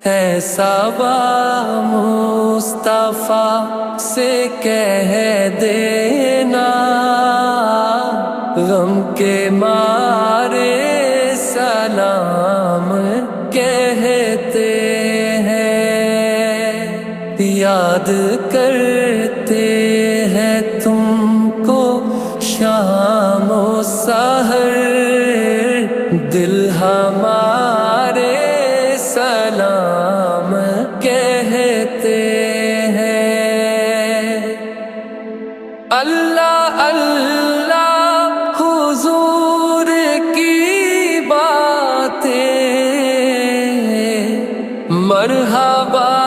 ہے صبا مصطفیٰ سے کہہ دینا، غم کے مارے سلام کہتے ہیں، یاد کرتے ہیں تم کو شام و سحر، دل ہمارے سلام کہتے ہیں۔ اللہ اللہ حضور کی باتیں، مرحبا